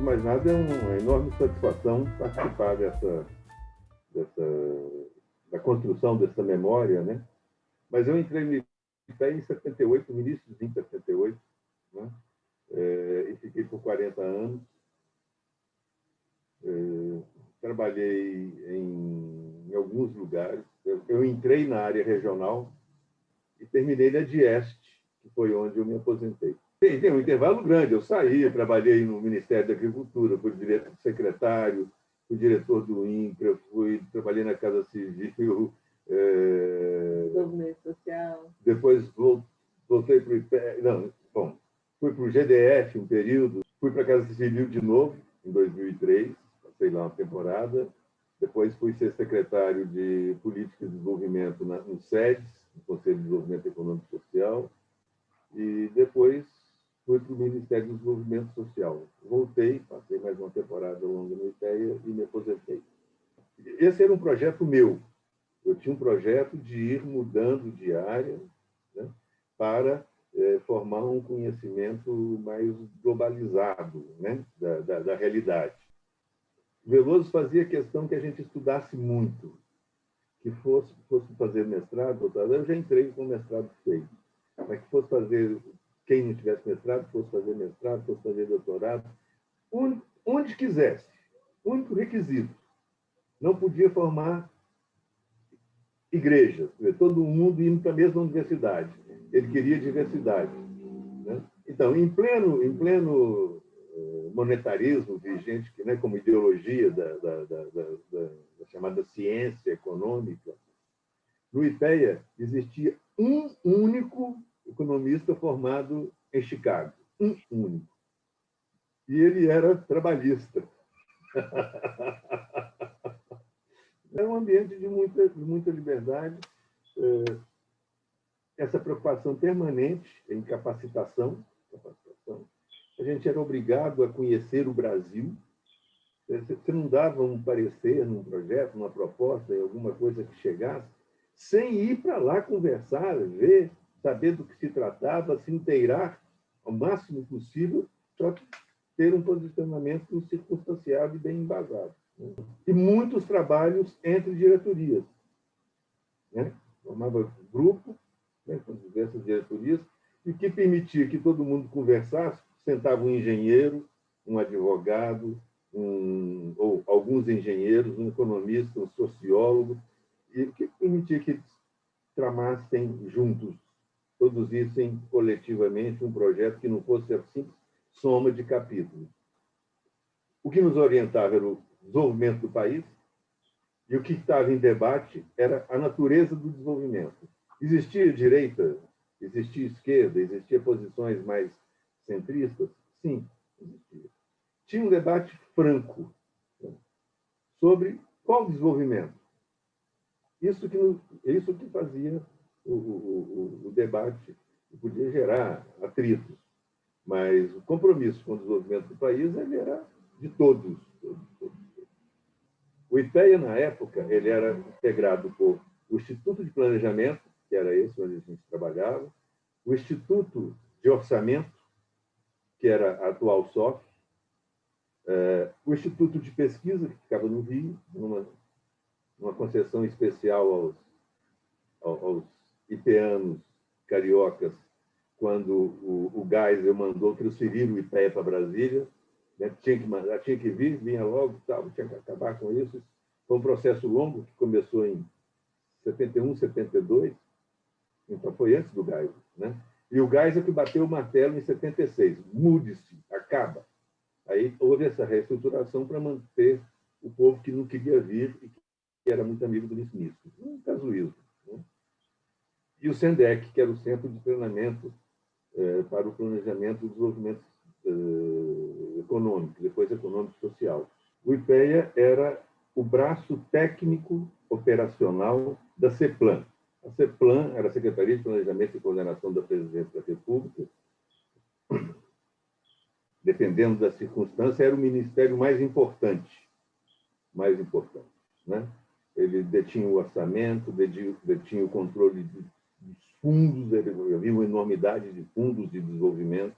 mais nada, é uma enorme satisfação participar da construção dessa memória, né? Mas eu entrei no IPEA em 78, no início de 78, né? E fiquei por 40 anos. Trabalhei em alguns lugares. Eu entrei na área regional e terminei na DIEST, que foi onde eu me aposentei. Tem um intervalo grande. Eu saí, trabalhei no Ministério da Agricultura, fui secretário, fui diretor do INCRA, trabalhei na Casa Civil. Desenvolvimento Social. Depois voltei para o IPEA. Não, bom, fui para o GDF um período, fui para a Casa Civil de novo, em 2003, passei lá uma temporada. Depois fui ser secretário de Política e Desenvolvimento no SEDES, no Conselho de Desenvolvimento Econômico e Social, e depois fui para o Ministério do Desenvolvimento Social. Voltei, passei mais uma temporada longa no IPEA e me aposentei. Esse era um projeto meu. Eu tinha um projeto de ir mudando de área, né, para formar um conhecimento mais globalizado, né, da realidade. Veloso fazia questão que a gente estudasse muito, que fosse fazer mestrado, doutorado. Eu já entrei com mestrado feito, mas que fosse fazer, quem não tivesse mestrado, fosse fazer mestrado, fosse fazer doutorado, onde quisesse. Único requisito: não podia formar igrejas, todo mundo indo para a mesma universidade. Ele queria diversidade, né? Então, em pleno monetarismo vigente, que, né, como ideologia da chamada ciência econômica, no IPEA existia um único economista formado em Chicago, um único. E ele era trabalhista. É um ambiente de muita liberdade, essa preocupação permanente em capacitação. A gente era obrigado a conhecer o Brasil. Você não dava um parecer num projeto, numa proposta, em alguma coisa que chegasse, sem ir para lá conversar, ver, saber do que se tratava, se inteirar ao máximo possível para ter um posicionamento circunstanciado e bem embasado. E muitos trabalhos entre diretorias, né? Formava grupo, né, com diversas diretorias, e que permitia que todo mundo conversasse. Sentava um engenheiro, um advogado, ou alguns engenheiros, um economista, um sociólogo, e que permitia que tramassem juntos, produzissem coletivamente um projeto que não fosse a simples soma de capítulos. O que nos orientava era o desenvolvimento do país, e o que estava em debate era a natureza do desenvolvimento. Existia direita, existia esquerda, existia posições mais centristas? Sim, existia. Tinha um debate franco, né, sobre qual desenvolvimento. Isso que fazia o debate, que podia gerar atritos. Mas o compromisso com o desenvolvimento do país ele era de todos. O IPEA, na época, ele era integrado por o Instituto de Planejamento, que era esse onde a gente trabalhava, o Instituto de Orçamento, que era a atual SOF, o Instituto de Pesquisa, que ficava no Rio, numa concessão especial aos ipeanos cariocas, quando o Geisel mandou transferir o IPEA para Brasília, né? Tinha que vir, vinha logo, tinha que acabar com isso. Foi um processo longo que começou em 71, 72, então foi antes do Geisel, né? E o Geisel que bateu o martelo em 76, mude-se, acaba. Aí houve essa reestruturação para manter o povo que não queria vir e que era muito amigo do Smithson. Um casuísmo, né? E o SENDEC, que era o Centro de Treinamento para o Planejamento e Desenvolvimento Econômico, depois Econômico e Social. O IPEA era o braço técnico operacional da CEPLAN. A CEPLAN era a Secretaria de Planejamento e Coordenação da Presidência da República. Dependendo da circunstância, era o ministério mais importante, né? Ele detinha o orçamento, detinha o controle dos fundos, havia uma enormidade de fundos de desenvolvimento.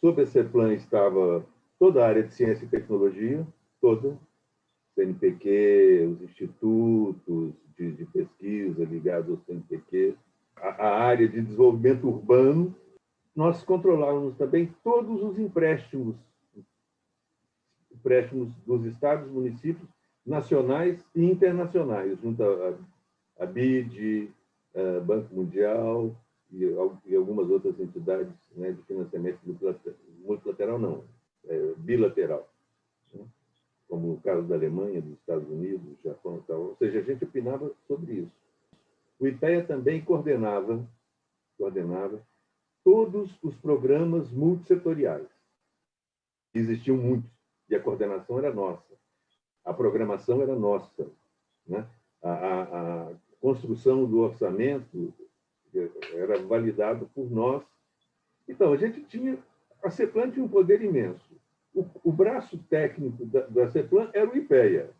Sob a CEPLAN estava toda a área de ciência e tecnologia, toda, CNPq, os institutos de pesquisa ligados ao CNPq, a área de desenvolvimento urbano. Nós controlávamos também todos os empréstimos dos estados, municípios, nacionais e internacionais, junto à BID, Banco Mundial e algumas outras entidades, né, de financiamento multilateral, não, bilateral, né, como o caso da Alemanha, dos Estados Unidos, do Japão e tal. Ou seja, a gente opinava sobre isso. O IPEA também coordenava todos os programas multissetoriais. Existiam muitos, e a coordenação era nossa. A programação era nossa, né? A construção do orçamento era validado por nós. Então, a CEPLAN tinha um poder imenso. O braço técnico da CEPLAN era o IPEA.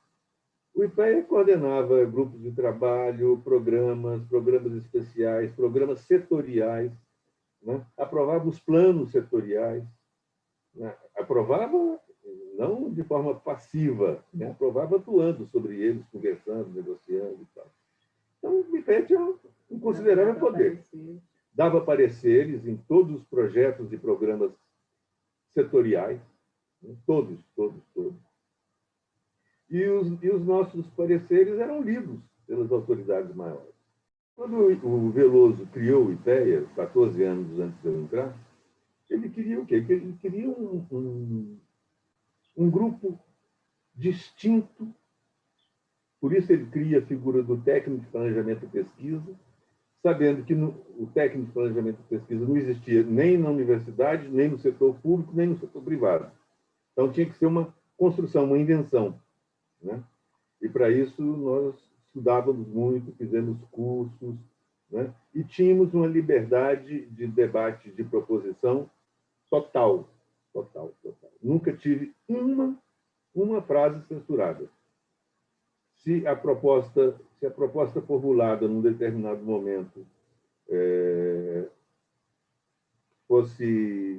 O IPEA coordenava grupos de trabalho, programas especiais, programas setoriais, né? Aprovava os planos setoriais, né? Aprovava não de forma passiva, né? Aprovava atuando sobre eles, conversando, negociando e tal. Então, o IPEA tinha um considerável poder. Dava pareceres em todos os projetos e programas setoriais, né? Todos. E os nossos pareceres eram lidos pelas autoridades maiores. Quando o Veloso criou o IPEA, 14 anos antes de eu entrar, ele queria o quê? Ele queria um grupo distinto. Por isso ele cria a figura do técnico de planejamento e pesquisa, sabendo que o técnico de planejamento e pesquisa não existia nem na universidade, nem no setor público, nem no setor privado. Então tinha que ser uma construção, uma invenção, né? E para isso nós estudávamos muito, fizemos cursos, né? E tínhamos uma liberdade de debate, de proposição total. Nunca tive uma frase censurada. Se a proposta formulada num determinado momento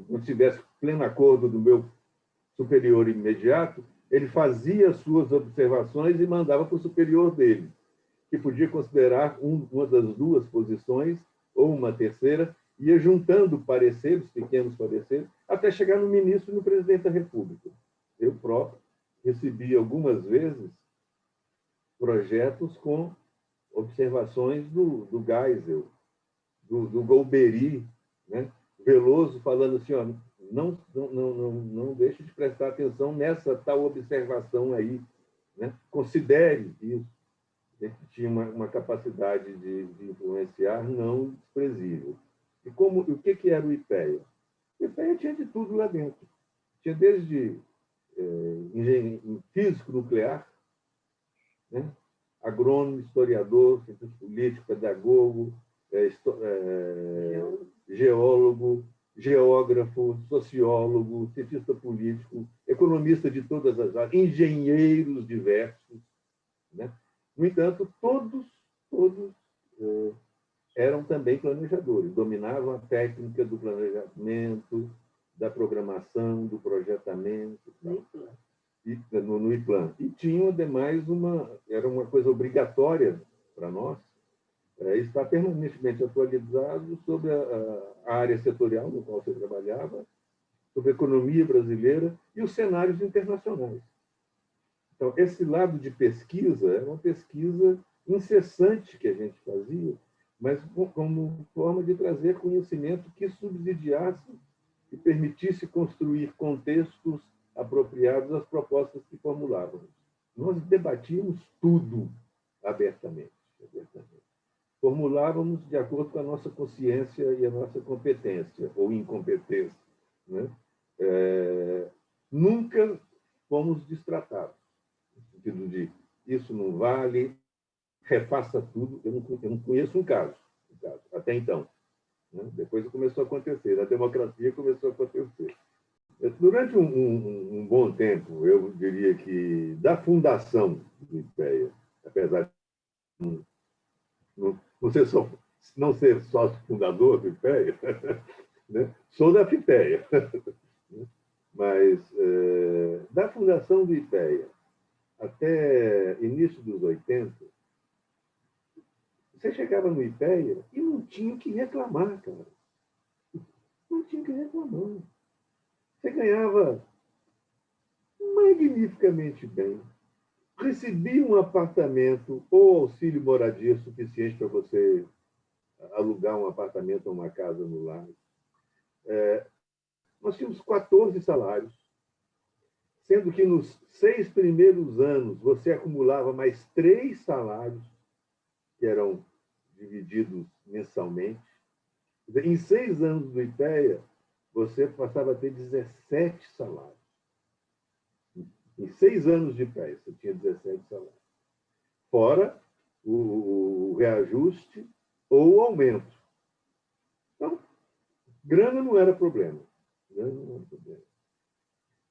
não tivesse pleno acordo do meu superior imediato, ele fazia suas observações e mandava para o superior dele, que podia considerar uma das duas posições ou uma terceira, ia juntando pareceres, pequenos pareceres, até chegar no ministro e no presidente da República. Eu próprio recebi algumas vezes projetos com observações do Geisel, do Golbery, né? Veloso falando assim, ó, não deixe de prestar atenção nessa tal observação aí, né? Considere isso. Ele tinha uma capacidade de influenciar não desprezível. E o que era o IPEA? O IPEA tinha de tudo lá dentro. Tinha desde físico nuclear, né? Agrônomo, historiador, cientista político, pedagogo, geólogo, geógrafo, sociólogo, cientista político, economista de todas as áreas, engenheiros diversos, né? No entanto, todos eram também planejadores, dominavam a técnica do planejamento, da programação, do projetamento. No IPLAN. E tinham, ademais, era uma coisa obrigatória para nós, estar permanentemente atualizado sobre a área setorial no qual você trabalhava, sobre a economia brasileira e os cenários internacionais. Então, esse lado de pesquisa era uma pesquisa incessante que a gente fazia, mas como forma de trazer conhecimento que subsidiasse e permitisse construir contextos apropriados às propostas que formulávamos. Nós debatíamos tudo abertamente. Formulávamos de acordo com a nossa consciência e a nossa competência, ou incompetência, né? Nunca fomos destratados, no sentido de isso não vale, refaça tudo. Eu não conheço um caso, até então, né? Depois começou a acontecer, a democracia começou a acontecer. Durante um bom tempo, eu diria que da fundação do IPEA, apesar de não ser sócio fundador do IPEA, né? Sou da FIPEA. Mas, da fundação do IPEA até início dos 80, você chegava no IPEA e não tinha o que reclamar, cara. Não tinha o que reclamar. Você ganhava magnificamente bem, recebia um apartamento ou auxílio moradia suficiente para você alugar um apartamento ou uma casa no lar. Nós tínhamos 14 salários, sendo que nos 6 primeiros anos você acumulava mais 3 salários, que eram divididos mensalmente. Em 6 anos do IPEA, você passava a ter 17 salários. Em 6 anos de IPEA, você tinha 17 salários. Fora o reajuste ou o aumento. Então, grana não era problema.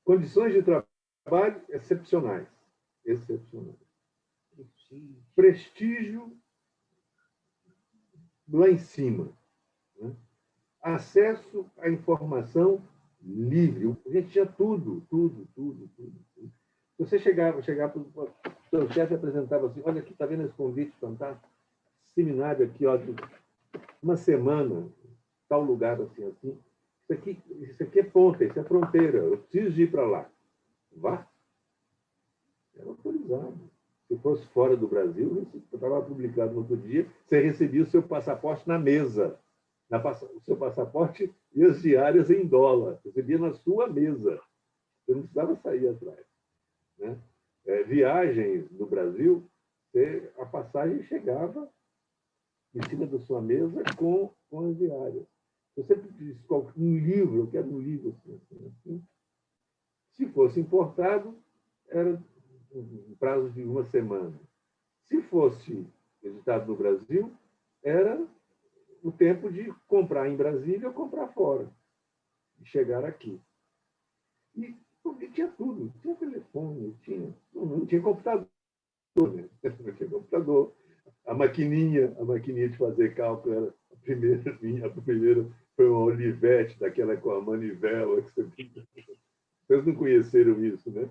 Condições de trabalho excepcionais. Excepcionais. Prestígio lá em cima. Né? Acesso à informação livre. A gente tinha tudo. Você chegava para o seu chefe e apresentava assim, olha aqui, está vendo esse convite fantástico? Seminário aqui, ó, de uma semana, tal lugar assim. Isso aqui é ponta, isso é fronteira, eu preciso ir para lá. Vá. Era autorizado. Se fosse fora do Brasil, estava publicado no outro dia, você recebia o seu passaporte na mesa. O seu passaporte e as diárias em dólar. Você recebia na sua mesa. Você não precisava sair atrás. Né? Viagens no Brasil, a passagem chegava em cima da sua mesa com as diárias. Se você pedisse um livro, eu quero um livro assim. Se fosse importado, era um prazo de uma semana. Se fosse editado no Brasil, era o tempo de comprar em Brasília ou comprar fora, e chegar aqui. E tinha tudo, tinha telefone, não tinha computador, né? Não tinha computador. A maquininha de fazer cálculo era a primeira foi uma Olivetti, daquela com a manivela. Vocês não conheceram isso, né?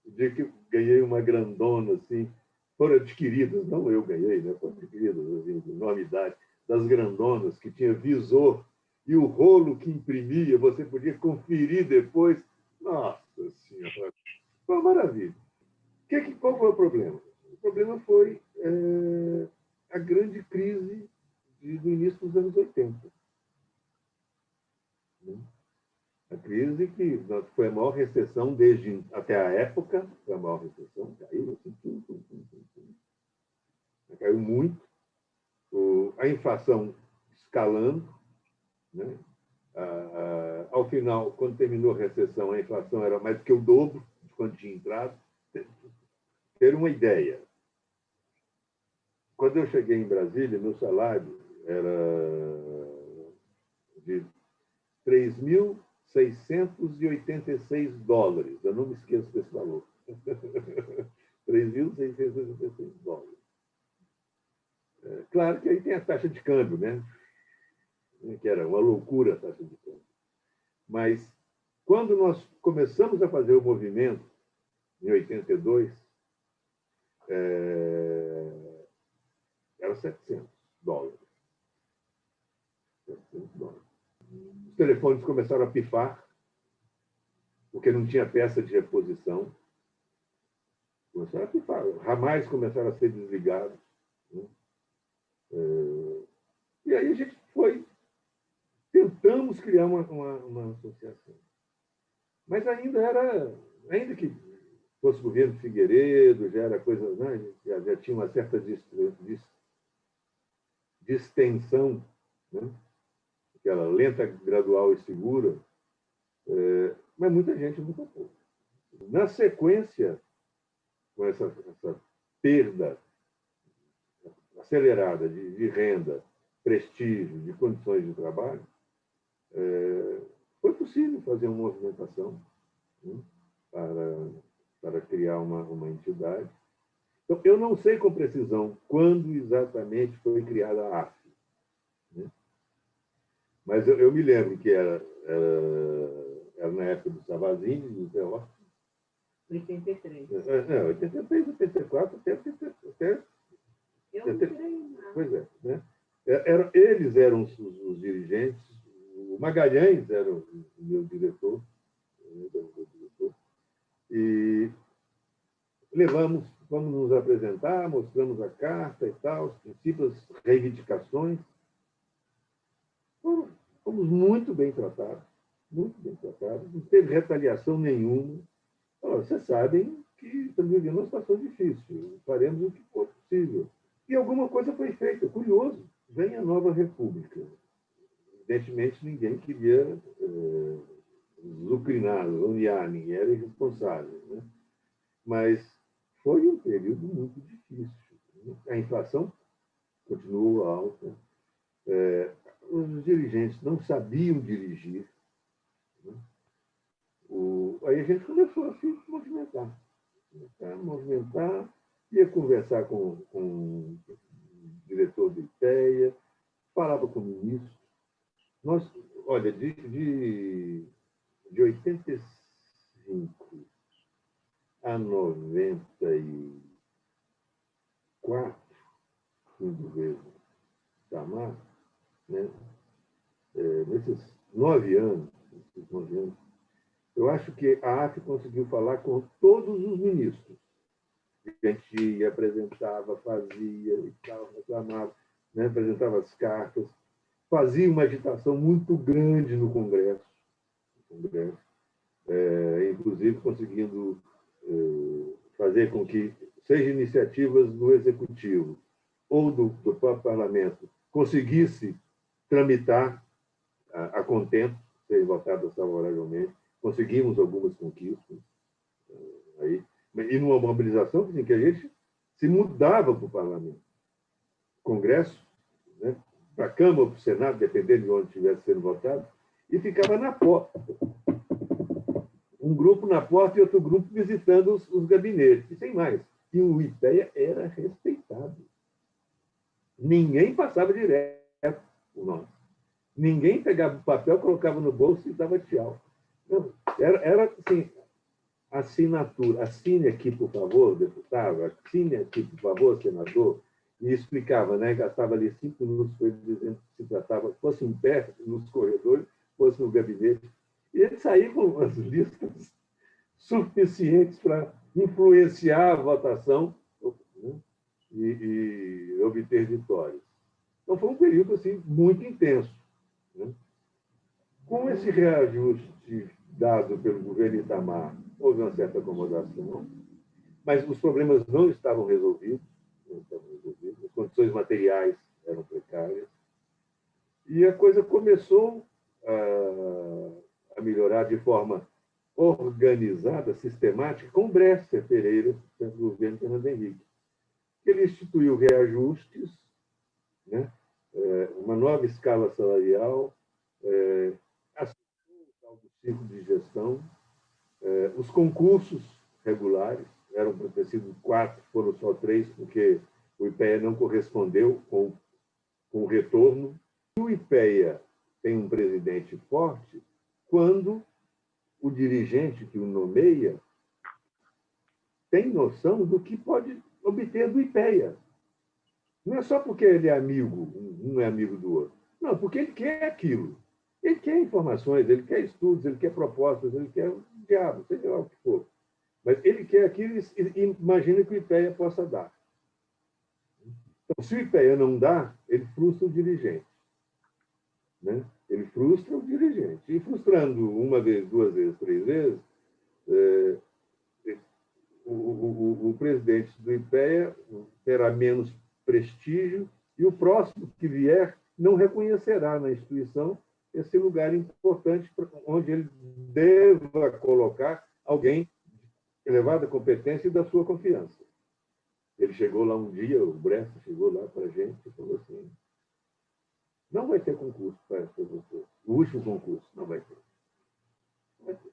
O dia que eu ganhei uma grandona, assim, foram adquiridas, não eu ganhei, né? Foram adquiridas, assim, enormidade, das grandonas, que tinha visor, e o rolo que imprimia, você podia conferir depois. Nossa Senhora, foi uma maravilha. Qual foi o problema? O problema foi a grande crise do início dos anos 80. A crise que foi a maior recessão até a época, foi a maior recessão, caiu assim, caiu muito. A inflação escalando, né? Ao final, quando terminou a recessão, a inflação era mais do que o dobro de quando tinha entrado. Ter uma ideia. Quando eu cheguei em Brasília, meu salário era de $3.686. Eu não me esqueço desse valor. $3.686. Claro que aí tem a taxa de câmbio, né? Que era uma loucura a taxa de câmbio. Mas, quando nós começamos a fazer o movimento, em 82, era $700. $700. Os telefones começaram a pifar, porque não tinha peça de reposição. Começaram a pifar. Ramais começaram a ser desligados. Né? E aí a gente tentamos criar uma associação. Mas ainda que fosse governo Figueiredo, já era coisa, né? já tinha uma certa distensão, né? Aquela lenta, gradual e segura, mas muita gente não topou. Na sequência, com essa perda acelerada de renda, prestígio, de condições de trabalho, foi possível fazer uma movimentação, né, para criar uma entidade. Então, eu não sei com precisão quando exatamente foi criada a AF. Né? Mas eu me lembro que era na época do Savazini, do Zé Horta. 83. 83, 84, até Eu não creio nada. Pois é, né? Eles eram os dirigentes, o Magalhães era o meu diretor, e vamos nos apresentar, mostramos a carta e tal, os princípios, as reivindicações. Fomos muito bem tratados, não teve retaliação nenhuma. Vocês sabem que estamos vivendo uma situação difícil, faremos o que for possível. E alguma coisa foi feita. Curioso, vem a nova república. Evidentemente, ninguém queria zucrinar, zonear, ninguém era irresponsável. Né? Mas foi um período muito difícil. Né? A inflação continuou alta. Os dirigentes não sabiam dirigir. Né? Aí a gente começou a se movimentar. Ia conversar com o diretor do IPEA, falava com o ministro. Olha, de 85 a 94, fim do governo Itamar, né? Nesses 9 anos, eu acho que a AF conseguiu falar com todos os ministros. A gente ia, apresentava, fazia e tal, reclamava, né? Apresentava as cartas, fazia uma agitação muito grande no Congresso, inclusive conseguindo fazer com que, seja iniciativas do Executivo ou do próprio Parlamento, conseguisse tramitar a contento, ser votadas favoravelmente. Conseguimos algumas conquistas. E numa mobilização que a gente se mudava para o Parlamento. Congresso, né, para a Câmara ou para o Senado, dependendo de onde estivesse sendo votado, e ficava na porta. Um grupo na porta e outro grupo visitando os gabinetes, e sem mais. E o IPEA era respeitado. Ninguém passava direto por nós. Ninguém pegava o papel, colocava no bolso e dava tchau. Não, era assim, assinatura. Assine aqui, por favor, deputado. Assine aqui, por favor, senador. E explicava, né? Gastava ali 5 minutos para ele dizendo que se tratava, fosse em pé, nos corredores, fosse no gabinete. E ele saía com as listas suficientes para influenciar a votação, né? e obter vitórias. Então, foi um período assim, muito intenso. Né? Com esse reajuste dado pelo governo Itamar, houve uma certa acomodação, mas os problemas não estavam resolvidos, as condições materiais eram precárias, e a coisa começou a melhorar de forma organizada, sistemática, com Bresser Pereira, do governo Fernando Henrique. Ele instituiu reajustes, né? Uma nova escala salarial, assumiu o tal do ciclo de gestão, os concursos regulares, eram para ter sido 4, foram só 3, porque o IPEA não correspondeu com o retorno. O IPEA tem um presidente forte quando o dirigente que o nomeia tem noção do que pode obter do IPEA. Não é só porque ele é amigo, um é amigo do outro. Não, porque ele quer aquilo. Ele quer informações, ele quer estudos, ele quer propostas, ele quer o diabo, seja lá o que for. Mas ele quer aquilo e imagina que o IPEA possa dar. Então, se o IPEA não dá, ele frustra o dirigente. Né? Ele frustra o dirigente. E frustrando uma vez, 2 vezes, 3 vezes, o presidente do IPEA terá menos prestígio e o próximo que vier não reconhecerá na instituição esse lugar importante onde ele deva colocar alguém de elevada competência e da sua confiança. Ele chegou lá um dia, o Bresser chegou lá para a gente e falou assim: não vai ter concurso para você. O último concurso não vai ter. Não vai ter.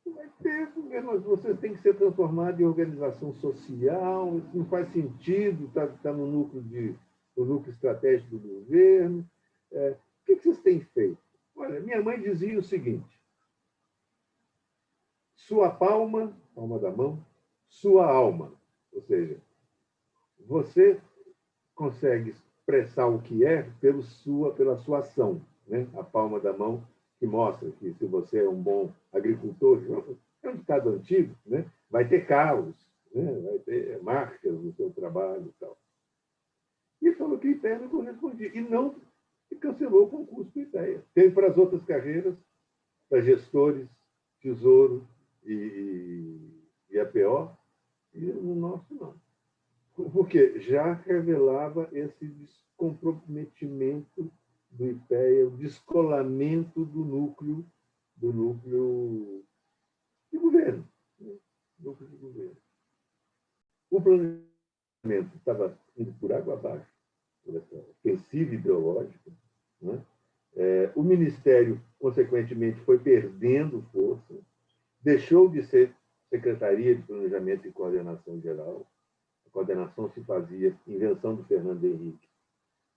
Não vai ter, porque vocês têm que ser transformados em organização social, isso não faz sentido, está no núcleo estratégico do governo. que vocês têm feito? Olha, minha mãe dizia o seguinte: sua palma, palma da mão, sua alma. Ou seja, você consegue expressar o que é pela sua ação, né? A palma da mão que mostra que se você é um bom agricultor, é um ditado antigo, né? Vai ter carros, né? Vai ter marcas no seu trabalho e tal. E falou que o IPEA não correspondia. E não e cancelou o concurso do IPEA. Teve para as outras carreiras, para gestores, tesouro e APO, e no nosso não. Porque já revelava esse descomprometimento do IPEA, o descolamento do núcleo de governo. Né? Núcleo de governo. O planejamento estava indo por água abaixo, por essa ofensiva ideológica. Né? O Ministério, consequentemente, foi perdendo força, deixou de ser Secretaria de Planejamento e Coordenação Geral. A coordenação se fazia, invenção do Fernando Henrique,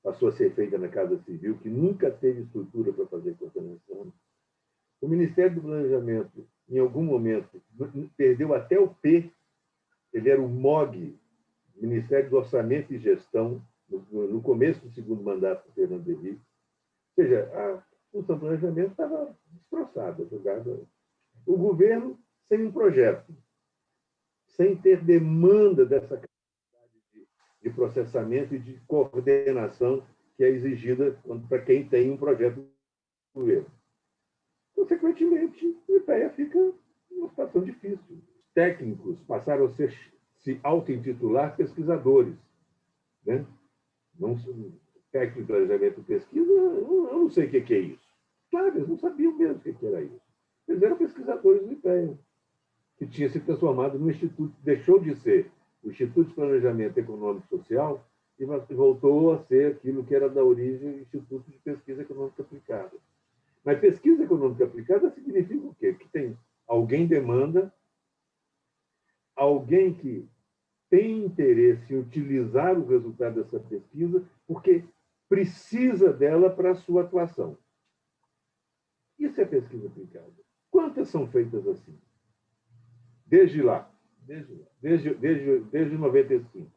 passou a ser feita na Casa Civil, que nunca teve estrutura para fazer coordenação. O Ministério do Planejamento, em algum momento, perdeu até o P, ele era o MOG, Ministério do Orçamento e Gestão, no começo do segundo mandato do Fernando Henrique. Ou seja, a função do planejamento estava destroçada, jogada. O governo sem um projeto, sem ter demanda dessa capacidade de processamento e de coordenação que é exigida para quem tem um projeto do governo. Consequentemente, o IPEA fica numa situação difícil. Os técnicos passaram a se auto-intitular pesquisadores. Né? Não, técnico de planejamento e pesquisa, eu não sei o que é isso. Claro, eles não sabiam mesmo o que era isso. Eles eram pesquisadores do IPEA, que tinha se transformado no Instituto, deixou de ser o Instituto de Planejamento Econômico e Social e voltou a ser aquilo que era da origem o Instituto de Pesquisa Econômica Aplicada. Mas pesquisa econômica aplicada significa o quê? Que tem alguém demanda, alguém que tem interesse em utilizar o resultado dessa pesquisa porque precisa dela para a sua atuação. Isso é pesquisa aplicada. Quantas são feitas assim? Desde 95.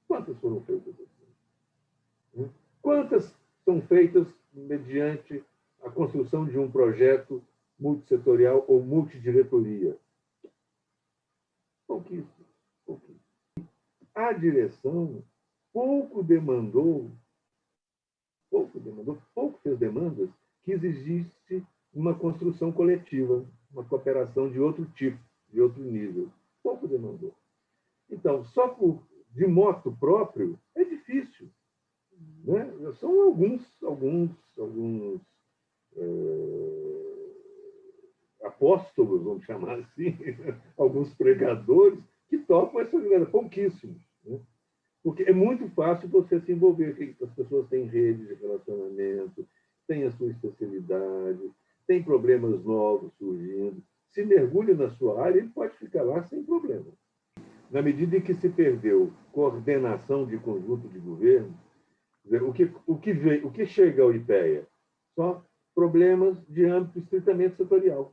Quantas foram feitas assim? Quantas são feitas mediante a construção de um projeto multissetorial ou multidiretoria? Pouquíssimo. A direção pouco fez demandas que exigisse uma construção coletiva, uma cooperação de outro tipo, de outro nível. Pouco demandou. Então, só de moto próprio é difícil. Né? São alguns apóstolos, vamos chamar assim, alguns pregadores que topam essa grana, pouquíssimos. Né? Porque é muito fácil você se envolver, as pessoas têm rede de relacionamento, têm a sua especialidade, têm problemas novos surgindo, se mergulha na sua área, ele pode ficar lá sem problema. Na medida em que se perdeu coordenação de conjunto de governo, o que chega ao IPEA? Só problemas de âmbito estritamente setorial.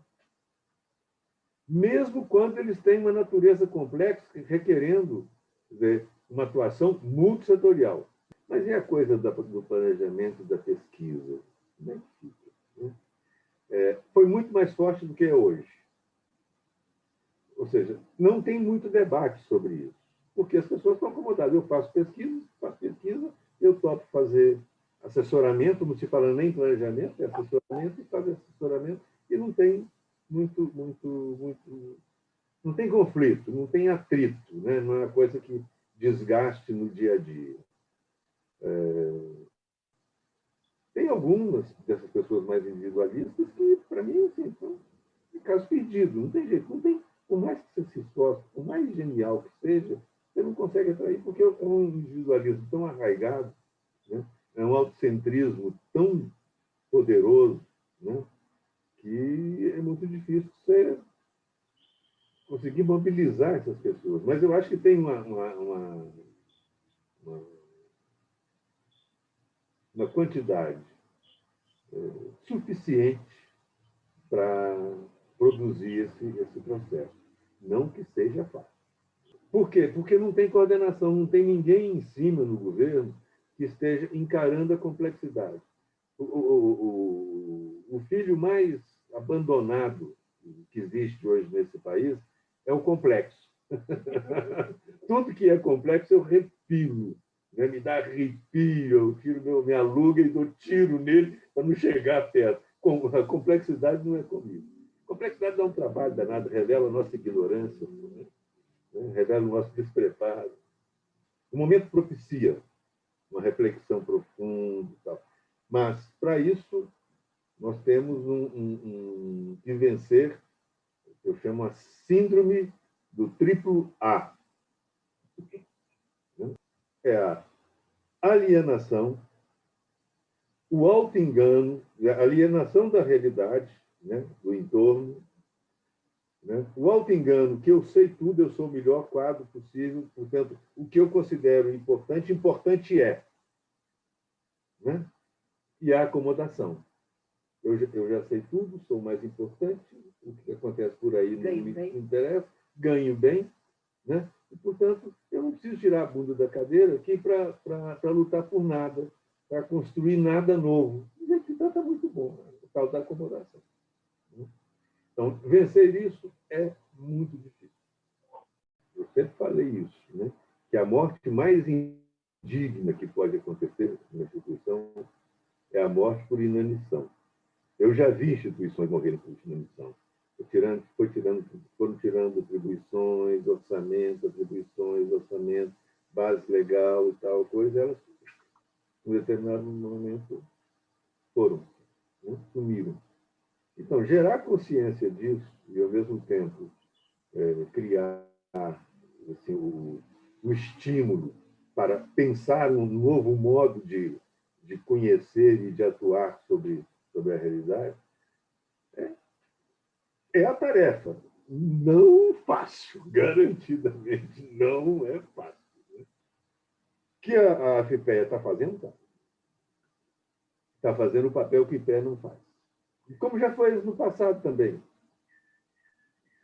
Mesmo quando eles têm uma natureza complexa, requerendo uma atuação multissetorial. Mas é a coisa do planejamento, da pesquisa. Como é que fica? Né? Foi muito mais forte do que é hoje. Ou seja, não tem muito debate sobre isso, porque as pessoas estão acomodadas. Eu faço pesquisa, eu topo fazer assessoramento, não se fala nem planejamento, é assessoramento, e faz assessoramento, e não tem não tem conflito, não tem atrito, né? Não é uma coisa que desgaste no dia a dia. Tem algumas dessas pessoas mais individualistas que, para mim, assim, são de caso perdido, não tem jeito, não tem. Por mais que você se esforce, por mais genial que seja, você não consegue atrair, porque é um individualismo tão arraigado, né? É um autocentrismo tão poderoso, né? Que é muito difícil você conseguir mobilizar essas pessoas. Mas eu acho que tem uma quantidade suficiente para produzir esse processo. Não que seja fácil. Por quê? Porque não tem coordenação, não tem ninguém em cima no governo que esteja encarando a complexidade. O filho mais abandonado que existe hoje nesse país é o complexo. Tudo que é complexo eu repilo, né? Me dá arrepio, eu me aluga e dou tiro nele para não chegar perto. A complexidade não é comigo. A complexidade dá um trabalho danado, revela a nossa ignorância, né? Revela o nosso despreparo. O momento propicia uma reflexão profunda. Tal. Mas, para isso, nós temos que vencer, eu chamo a síndrome do triplo A. É a alienação, o auto-engano, a alienação da realidade, né, do entorno, né, o auto-engano, que eu sei tudo, eu sou o melhor quadro possível, portanto, o que eu considero importante, importante é. Né? E a acomodação. Eu já sei tudo, sou mais importante, o que acontece por aí não me interessa, ganho bem, né? E, portanto, eu não preciso tirar a bunda da cadeira aqui para lutar por nada, para construir nada novo. E aqui está muito bom, né? O tal da acomodação. Né? Então, vencer isso é muito difícil. Eu sempre falei isso, né? Que a morte mais indigna que pode acontecer na instituição é a morte por inanição. Eu já vi instituições morrerem por inanição. Foram tirando atribuições, orçamento, base legal e tal coisa, elas, em determinado momento, foram, né? Sumiram. Então, gerar consciência disso e, ao mesmo tempo, criar assim, o estímulo para pensar um novo modo de conhecer e de atuar sobre a realidade, é a tarefa. Não fácil, garantidamente não é fácil. O que a FIPEA está fazendo? Está fazendo o papel que o IPEA não faz. E como já foi no passado também.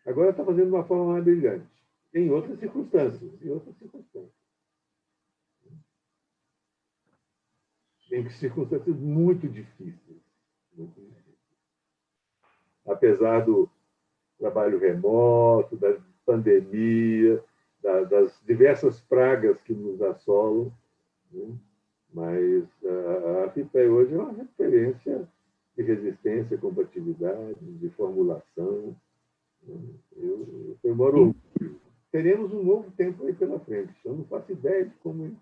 Agora está fazendo de uma forma mais brilhante. Em outras circunstâncias. Em circunstâncias muito difíceis. Muito difíceis. Apesar do trabalho remoto, da pandemia, das diversas pragas que nos assolam, né? Mas a FIPEA hoje é uma referência de resistência, combatividade, de formulação. Né? Eu comemoro. Teremos um novo tempo aí pela frente. Eu não faço ideia de como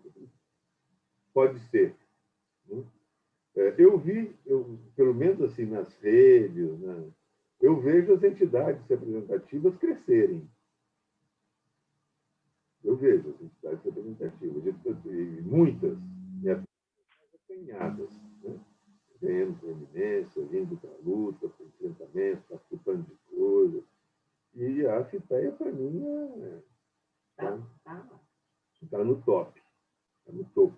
pode ser. Né? Eu vi, pelo menos assim nas redes, né? Eu vejo as entidades representativas crescerem. Eu vejo as entidades representativas, e muitas empenhadas, né? Ganhando proeminência, vindo para a luta, para o enfrentamento, participando de coisas. E a FIPEA, para mim, está no top, está no topo.